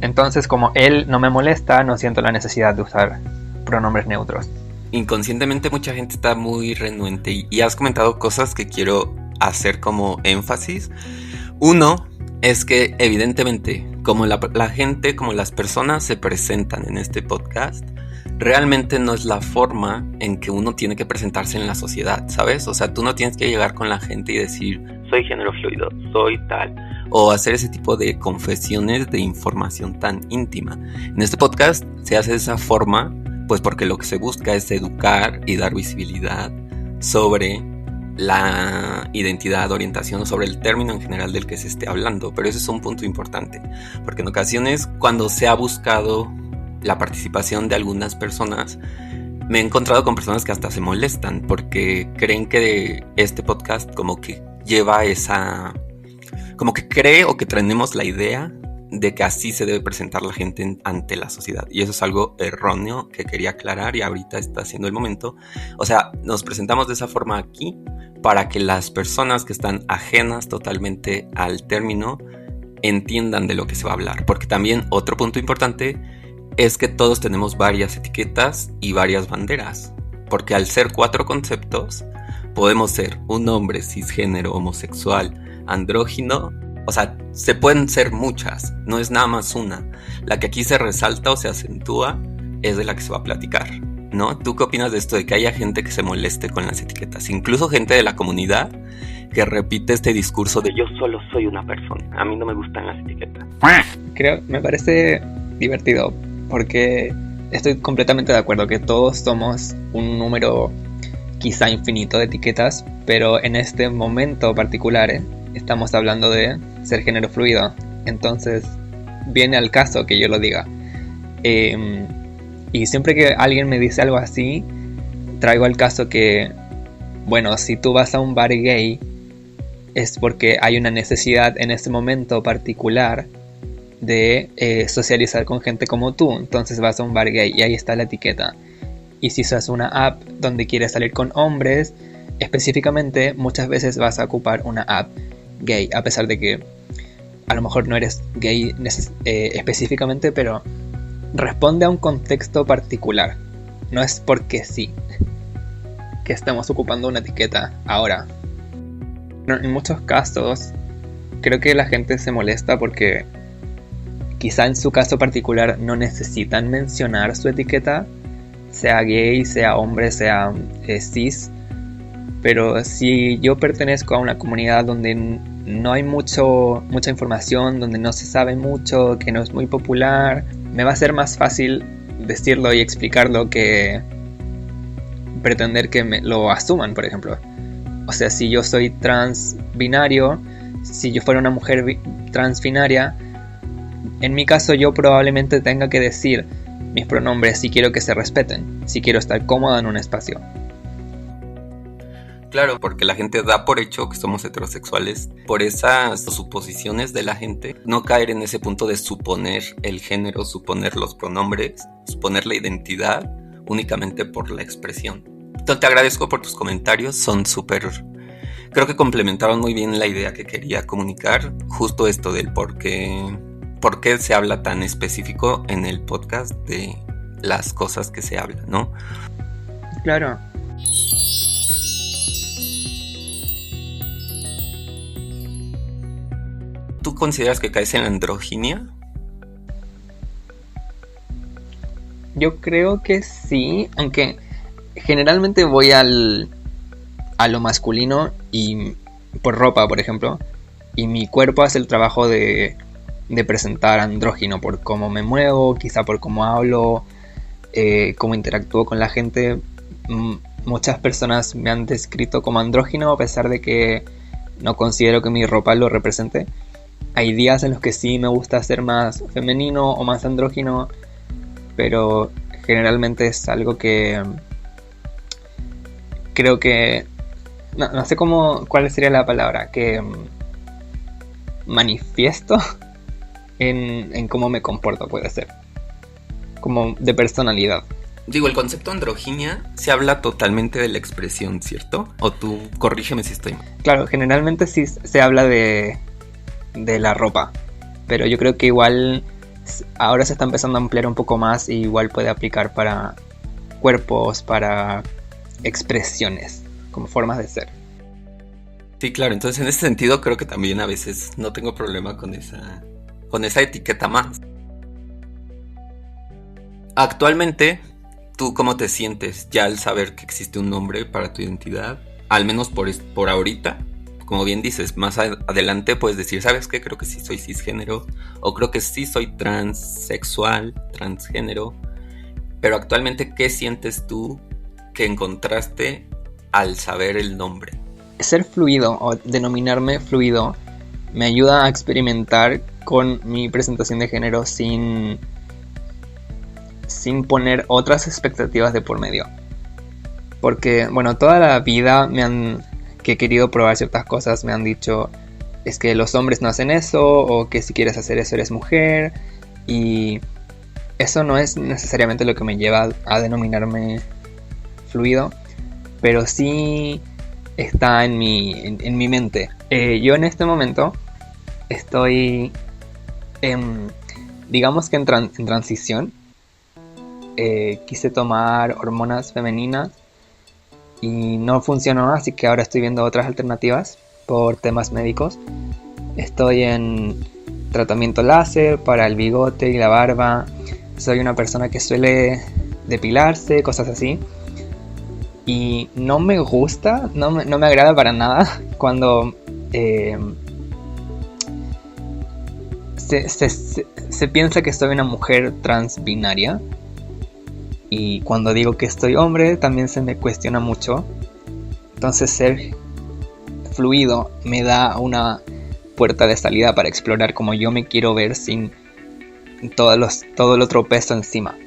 Entonces, como él no me molesta, no siento la necesidad de usar pronombres neutros. Inconscientemente mucha gente está muy renuente y has comentado cosas que quiero hacer como énfasis. Uno es que evidentemente como la gente, como las personas se presentan en este podcast, realmente no es la forma en que uno tiene que presentarse en la sociedad, ¿sabes? O sea, tú no tienes que llegar con la gente y decir soy género fluido, soy tal, o hacer ese tipo de confesiones de información tan íntima. En este podcast se hace de esa forma pues porque lo que se busca es educar y dar visibilidad sobre la identidad, orientación, sobre el término en general del que se esté hablando. Pero ese es un punto importante, porque en ocasiones cuando se ha buscado la participación de algunas personas, me he encontrado con personas que hasta se molestan porque creen que este podcast como que lleva como que cree o que tenemos la idea de que así se debe presentar la gente ante la sociedad. Y eso es algo erróneo que quería aclarar y ahorita está siendo el momento. O sea, nos presentamos de esa forma aquí para que las personas que están ajenas totalmente al término entiendan de lo que se va a hablar. Porque también otro punto importante es que todos tenemos varias etiquetas y varias banderas. Porque al ser 4 conceptos, podemos ser un hombre cisgénero, homosexual, andrógino. O sea, se pueden ser muchas, no es nada más una. La que aquí se resalta o se acentúa es de la que se va a platicar, ¿no? ¿Tú qué opinas de esto de que haya gente que se moleste con las etiquetas? Incluso gente de la comunidad que repite este discurso de yo solo soy una persona, a mí no me gustan las etiquetas. Me parece divertido porque estoy completamente de acuerdo que todos somos un número quizá infinito de etiquetas, pero en este momento particular estamos hablando de ser género fluido, entonces viene al caso que yo lo diga. Y siempre que alguien me dice algo así, traigo al caso que, bueno, si tú vas a un bar gay es porque hay una necesidad en ese momento particular de socializar con gente como tú, entonces vas a un bar gay y ahí está la etiqueta. Y si usas una app donde quieres salir con hombres, específicamente muchas veces vas a ocupar una app gay, a pesar de que a lo mejor no eres gay específicamente, pero responde a un contexto particular. No es porque sí que estamos ocupando una etiqueta ahora. En muchos casos creo que la gente se molesta porque quizá en su caso particular no necesitan mencionar su etiqueta, sea gay, sea hombre, sea cis. Pero si yo pertenezco a una comunidad donde no hay mucha información, donde no se sabe mucho, que no es muy popular, me va a ser más fácil decirlo y explicarlo que pretender que me lo asuman, por ejemplo. O sea, si yo soy trans binario, si yo fuera una mujer trans binaria, en mi caso yo probablemente tenga que decir mis pronombres si quiero que se respeten, si quiero estar cómoda en un espacio. Claro, porque la gente da por hecho que somos heterosexuales. Por esas suposiciones de la gente, no caer en ese punto de suponer el género, suponer los pronombres, suponer la identidad únicamente por la expresión. Entonces te agradezco por tus comentarios, son súper... Creo que complementaron muy bien la idea que quería comunicar. Justo esto del por qué se habla tan específico en el podcast de las cosas que se hablan, ¿no? Claro. ¿Tú consideras que caes en la androginia? Yo creo que sí, aunque generalmente voy a lo masculino y por ropa, por ejemplo, y mi cuerpo hace el trabajo de presentar andrógino por cómo me muevo, quizá por cómo hablo, cómo interactúo con la gente. Muchas personas me han descrito como andrógino a pesar de que no considero que mi ropa lo represente. Hay días en los que sí me gusta ser más femenino o más andrógino, pero generalmente es algo que creo que no sé cuál sería la palabra, que manifiesto en cómo me comporto, puede ser como de personalidad. Digo, el concepto androginia se habla totalmente de la expresión, ¿cierto? O tú, corrígeme si estoy mal. Claro, generalmente sí se habla de la ropa, pero yo creo que igual ahora se está empezando a ampliar un poco más y igual puede aplicar para cuerpos, para expresiones, como formas de ser. Sí, claro, entonces en ese sentido creo que también a veces no tengo problema con esa etiqueta más. Actualmente, ¿tú cómo te sientes ya al saber que existe un nombre para tu identidad? Al menos por ahorita. Como bien dices, más adelante puedes decir, ¿sabes qué? Creo que sí soy cisgénero, o creo que sí soy transexual, transgénero. Pero actualmente, ¿qué sientes tú que encontraste al saber el nombre? Ser fluido o denominarme fluido me ayuda a experimentar con mi presentación de género sin poner otras expectativas de por medio. Porque, bueno, toda la vida que he querido probar ciertas cosas me han dicho, es que los hombres no hacen eso, o que si quieres hacer eso eres mujer, y eso no es necesariamente lo que me lleva a denominarme fluido, pero sí está en mi mente. Yo en este momento estoy digamos que en transición. Quise tomar hormonas femeninas y no funcionó, así que ahora estoy viendo otras alternativas por temas médicos. Estoy en tratamiento láser para el bigote y la barba. Soy una persona que suele depilarse, cosas así. Y no me gusta, no me agrada para nada cuando se piensa que soy una mujer transbinaria. Y cuando digo que estoy hombre, también se me cuestiona mucho. Entonces ser fluido me da una puerta de salida para explorar como yo me quiero ver sin todo el otro peso encima.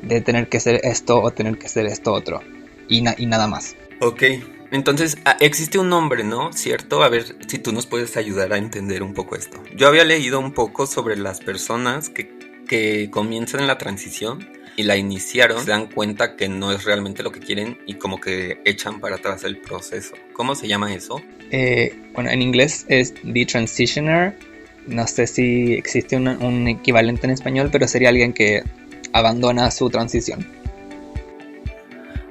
De tener que ser esto o tener que ser esto otro. Y nada más. Ok, entonces existe un nombre, ¿no? ¿Cierto? A ver si tú nos puedes ayudar a entender un poco esto. Yo había leído un poco sobre las personas que comienzan en la transición y la iniciaron, se dan cuenta que no es realmente lo que quieren y como que echan para atrás el proceso. ¿Cómo se llama eso? Bueno, en inglés es The Transitioner. No sé si existe un equivalente en español, pero sería alguien que abandona su transición.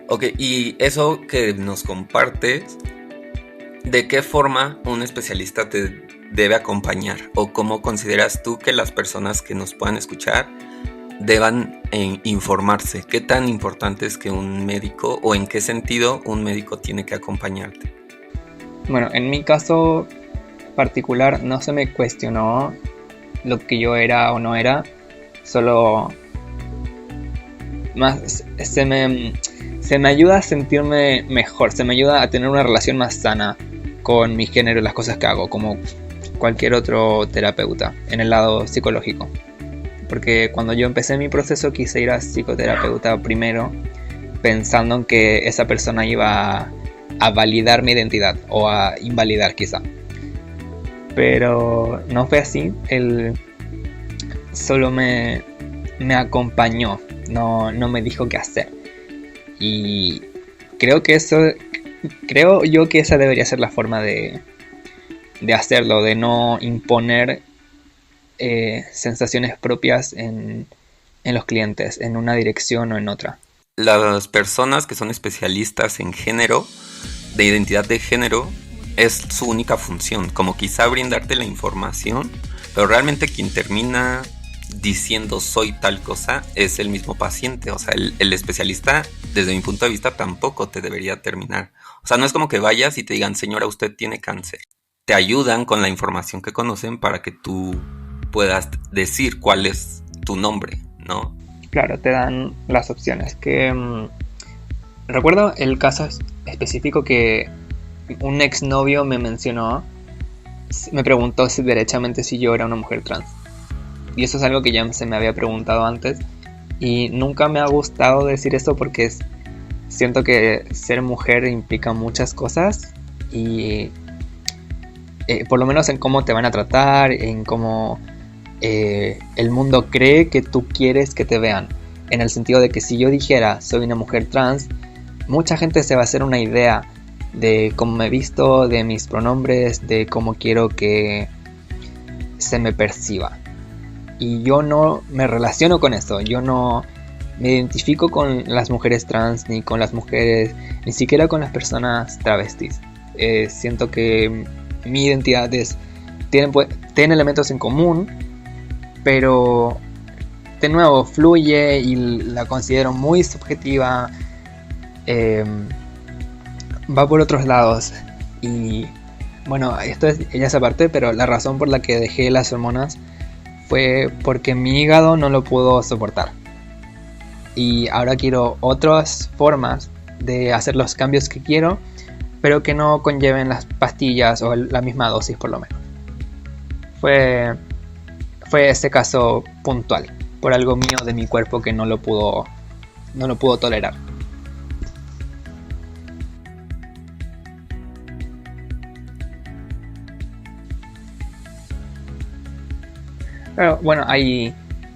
Ok, y eso que nos compartes, ¿de qué forma un especialista te debe acompañar? ¿O cómo consideras tú que las personas que nos puedan escuchar deban informarse? ¿Qué tan importante es que un médico, o en qué sentido un médico tiene que acompañarte? Bueno, en mi caso particular no se me cuestionó lo que yo era o no era, solo más se me ayuda a sentirme mejor, se me ayuda a tener una relación más sana con mi género y las cosas que hago, como cualquier otro terapeuta en el lado psicológico. Porque cuando yo empecé mi proceso quise ir a psicoterapeuta primero, pensando en que esa persona iba a validar mi identidad o a invalidar quizá. Pero no fue así, él solo me acompañó, no me dijo qué hacer. Y creo yo que esa debería ser la forma de hacerlo, de no imponer sensaciones propias en los clientes, en una dirección o en otra. Las personas que son especialistas en género, de identidad de género, es su única función, como quizá brindarte la información, pero realmente quien termina diciendo soy tal cosa es el mismo paciente. O sea, el especialista, desde mi punto de vista, tampoco te debería terminar. O sea, no es como que vayas y te digan, señora, usted tiene cáncer. Te ayudan con la información que conocen para que tú puedas decir cuál es tu nombre, ¿no? Claro, te dan las opciones. Recuerdo el caso específico que un exnovio me mencionó, me preguntó derechamente si yo era una mujer trans. Y eso es algo que ya se me había preguntado antes. Y nunca me ha gustado decir esto porque siento que ser mujer implica muchas cosas. Y por lo menos en cómo te van a tratar, en cómo el mundo cree que tú quieres que te vean. En el sentido de que si yo dijera soy una mujer trans, mucha gente se va a hacer una idea de cómo me visto, de mis pronombres, de cómo quiero que se me perciba. Y yo no me relaciono con eso, yo no me identifico con las mujeres trans, ni con las mujeres, ni siquiera con las personas travestis. Siento que mi identidad tiene elementos en común, pero de nuevo fluye y la considero muy subjetiva, va por otros lados. Y bueno, esto es esa parte, pero la razón por la que dejé las hormonas fue porque mi hígado no lo pudo soportar. Y ahora quiero otras formas de hacer los cambios que quiero, pero que no conlleven las pastillas o la misma dosis por lo menos. Fue ese caso puntual, por algo mío de mi cuerpo que no lo pudo tolerar. Pero bueno,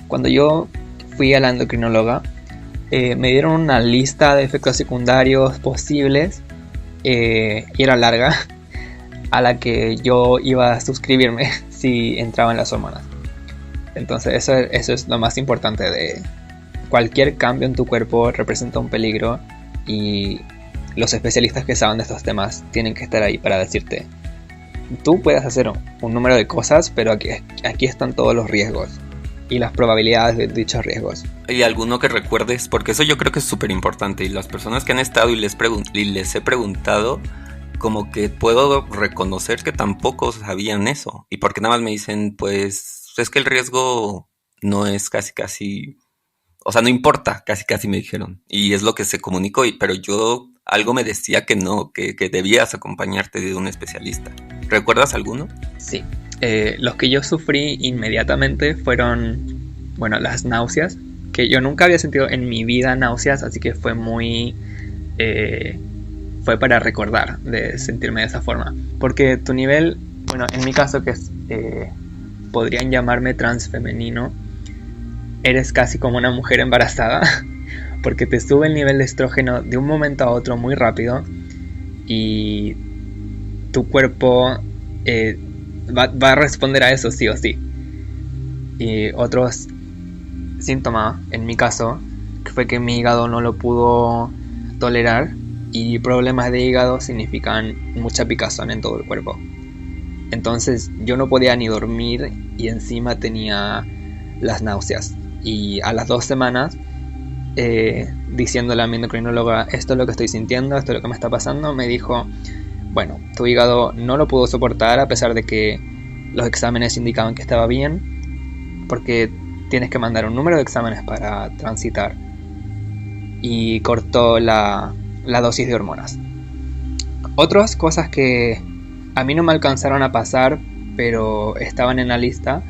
cuando yo fui a la endocrinóloga, me dieron una lista de efectos secundarios posibles, y era larga, a la que yo iba a suscribirme si entraba en las hormonas. Entonces eso es lo más importante. De cualquier cambio en tu cuerpo representa un peligro, y los especialistas que saben de estos temas tienen que estar ahí para decirte: tú puedes hacer un número de cosas, pero aquí están todos los riesgos. y las probabilidades de dichos riesgos. ¿Y alguno que recuerdes? Porque eso yo creo que es súper importante, y las personas que han estado y les he preguntado, como que puedo reconocer que tampoco sabían eso, y porque nada más me dicen, pues es que el riesgo no es casi, o sea, no importa, casi me dijeron, y es lo que se comunicó, pero yo algo me decía que no, que debías acompañarte de un especialista. ¿Recuerdas alguno? Sí, los que yo sufrí inmediatamente fueron, bueno, las náuseas, que yo nunca había sentido en mi vida náuseas, así que fue muy... fue para recordar de sentirme de esa forma. Porque tu nivel, bueno, en mi caso que es, podrían llamarme transfemenino, eres casi como una mujer embarazada, porque te sube el nivel de estrógeno de un momento a otro muy rápido y tu cuerpo va a responder a eso sí o sí. Y otros síntomas, en mi caso, que fue que mi hígado no lo pudo tolerar, y problemas de hígado significan mucha picazón en todo el cuerpo. Entonces yo no podía ni dormir y encima tenía las náuseas. Y a las 2 semanas, diciéndole a mi endocrinóloga, esto es lo que estoy sintiendo, esto es lo que me está pasando, me dijo, bueno, tu hígado no lo pudo soportar a pesar de que los exámenes indicaban que estaba bien, porque tienes que mandar un número de exámenes para transitar, y cortó la dosis de hormonas. Otras cosas que a mí no me alcanzaron a pasar, pero estaban en la lista,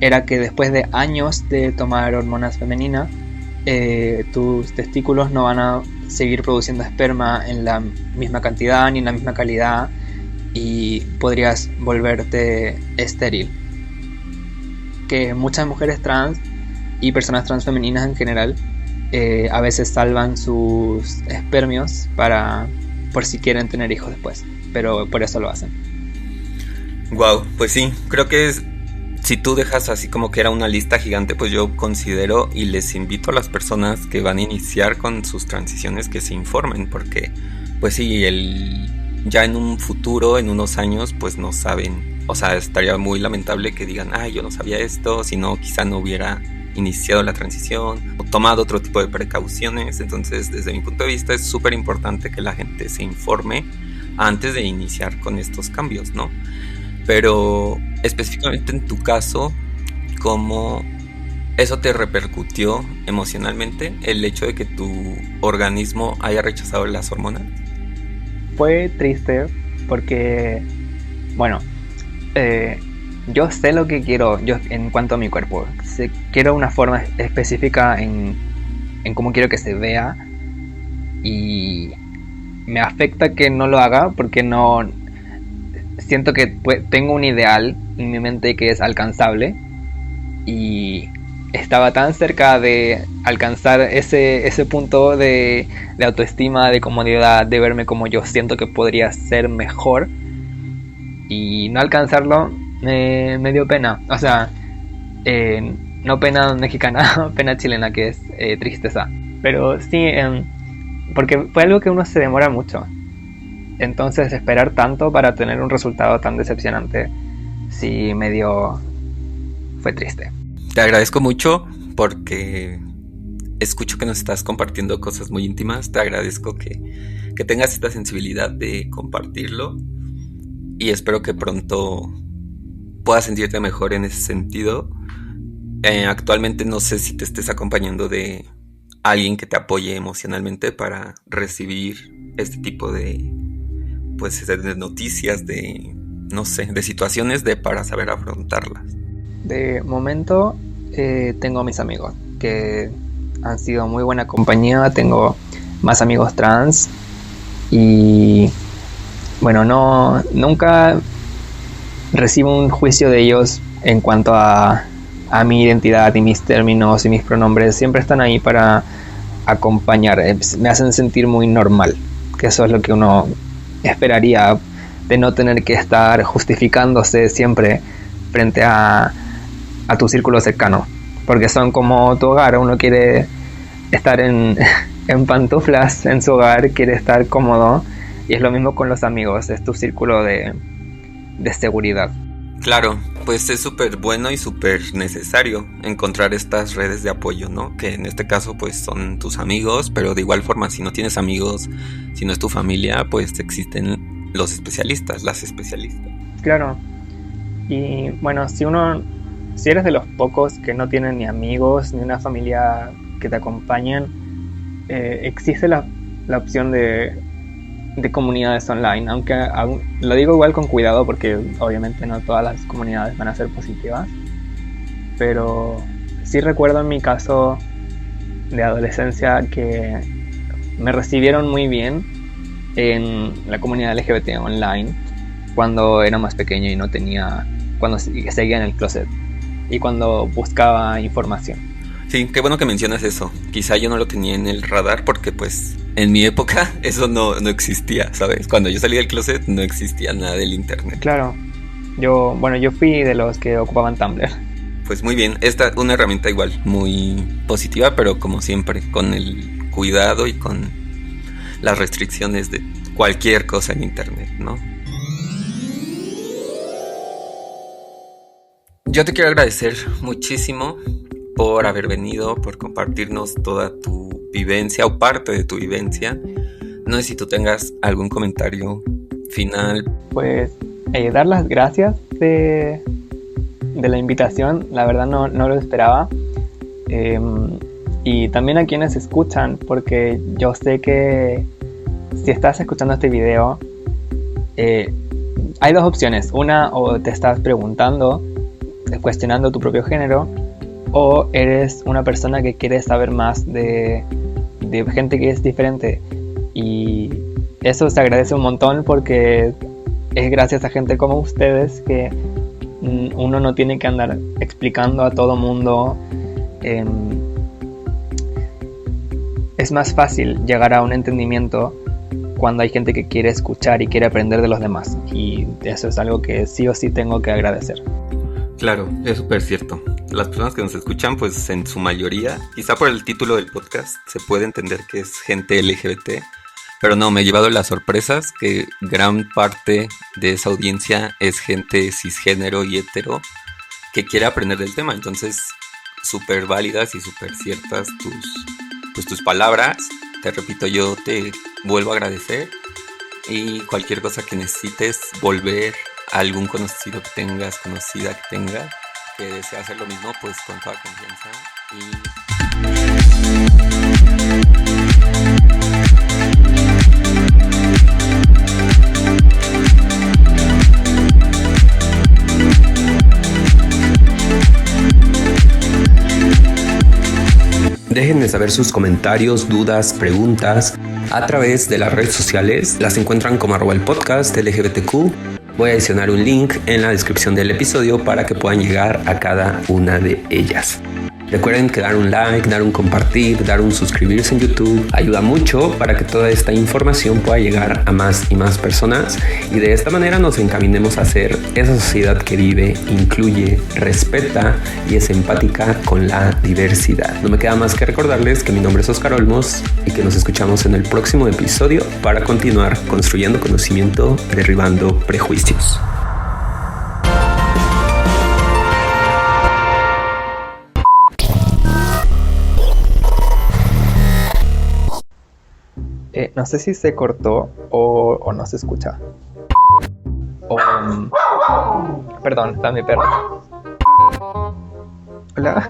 era que después de años de tomar hormonas femeninas, tus testículos no van a seguir produciendo esperma en la misma cantidad ni en la misma calidad, y podrías volverte estéril. Que muchas mujeres trans y personas transfemeninas en general a veces salvan sus espermios por si quieren tener hijos después, pero por eso lo hacen. Wow, pues sí, creo que si tú dejas así como que era una lista gigante, pues yo considero y les invito a las personas que van a iniciar con sus transiciones que se informen, porque pues sí, ya en un futuro, en unos años, pues no saben, o sea, estaría muy lamentable que digan, ay, yo no sabía esto, si no, quizá no hubiera iniciado la transición o tomado otro tipo de precauciones. Entonces, desde mi punto de vista, es súper importante que la gente se informe antes de iniciar con estos cambios, ¿no? Pero específicamente en tu caso, ¿cómo eso te repercutió emocionalmente, el hecho de que tu organismo haya rechazado las hormonas? Fue triste porque, bueno, yo sé lo que quiero yo en cuanto a mi cuerpo. Quiero una forma específica en cómo quiero que se vea, y me afecta que no lo haga porque no siento que tengo un ideal en mi mente que es alcanzable, y estaba tan cerca de alcanzar ese punto de autoestima, de comodidad, de verme como yo siento que podría ser mejor, y no alcanzarlo me dio pena. O sea, no pena mexicana, pena chilena, que es tristeza. Pero sí, porque fue algo que uno se demora mucho. Entonces esperar tanto para tener un resultado tan decepcionante, sí fue triste. Te agradezco mucho porque escucho que nos estás compartiendo cosas muy íntimas. Te agradezco que tengas esta sensibilidad de compartirlo, y espero que pronto puedas sentirte mejor en ese sentido. Actualmente no sé si te estés acompañando de alguien que te apoye emocionalmente para recibir este tipo de noticias, de situaciones para saber afrontarlas. De momento tengo a mis amigos que han sido muy buena compañía. Tengo más amigos trans y bueno, nunca recibo un juicio de ellos en cuanto a mi identidad y mis términos y mis pronombres. Siempre están ahí para acompañar, me hacen sentir muy normal, que eso es lo que uno esperaría, de no tener que estar justificándose siempre frente a tu círculo cercano, porque son como tu hogar. Uno quiere estar en pantuflas en su hogar, quiere estar cómodo, y es lo mismo con los amigos, es tu círculo de seguridad. Claro, pues es súper bueno y súper necesario encontrar estas redes de apoyo, ¿no? Que en este caso pues son tus amigos, pero de igual forma si no tienes amigos, si no es tu familia, pues existen los especialistas, las especialistas. Claro. Y bueno, si eres de los pocos que no tienen ni amigos ni una familia que te acompañen, existe la opción de comunidades online, aunque lo digo igual con cuidado porque obviamente no todas las comunidades van a ser positivas, pero sí recuerdo en mi caso de adolescencia que me recibieron muy bien en la comunidad LGBT online cuando era más pequeño y cuando seguía en el closet y cuando buscaba información. Sí, qué bueno que mencionas eso. Quizá yo no lo tenía en el radar porque pues en mi época eso no existía, ¿sabes? Cuando yo salí del closet no existía nada del internet. Claro. Yo fui de los que ocupaban Tumblr. Pues muy bien, esta una herramienta igual muy positiva, pero como siempre con el cuidado y con las restricciones de cualquier cosa en internet, ¿no? Yo te quiero agradecer muchísimo por haber venido, por compartirnos toda tu vivencia o parte de tu vivencia. No sé si tú tengas algún comentario final. Pues dar las gracias de la invitación, la verdad no lo esperaba. Y también a quienes escuchan, porque yo sé que si estás escuchando este video, hay dos opciones. Una, o te estás preguntando, cuestionando tu propio género, o eres una persona que quiere saber más de gente que es diferente, y eso se agradece un montón porque es gracias a gente como ustedes que uno no tiene que andar explicando a todo mundo. Es más fácil llegar a un entendimiento cuando hay gente que quiere escuchar y quiere aprender de los demás, y eso es algo que sí o sí tengo que agradecer. Claro, es súper cierto. Las personas que nos escuchan, pues en su mayoría, quizá por el título del podcast, se puede entender que es gente LGBT, pero no, me he llevado las sorpresas que gran parte de esa audiencia es gente cisgénero y hetero que quiere aprender del tema. Entonces, súper válidas y súper ciertas tus palabras. Te repito, yo te vuelvo a agradecer, y cualquier cosa que necesites, volver a algún conocido que tengas, conocida que tenga, que desea hacer lo mismo, pues con toda confianza. Déjenme saber sus comentarios, dudas, preguntas a través de las redes sociales. Las encuentran como @el_podcast LGBTQ. Voy a adicionar un link en la descripción del episodio para que puedan llegar a cada una de ellas. Recuerden que dar un like, dar un compartir, dar un suscribirse en YouTube ayuda mucho para que toda esta información pueda llegar a más y más personas, y de esta manera nos encaminemos a ser esa sociedad que vive, incluye, respeta y es empática con la diversidad. No me queda más que recordarles que mi nombre es Oscar Olmos y que nos escuchamos en el próximo episodio para continuar construyendo conocimiento, derribando prejuicios. No sé si se cortó o no se escucha. Perdón, está mi perro. Hola.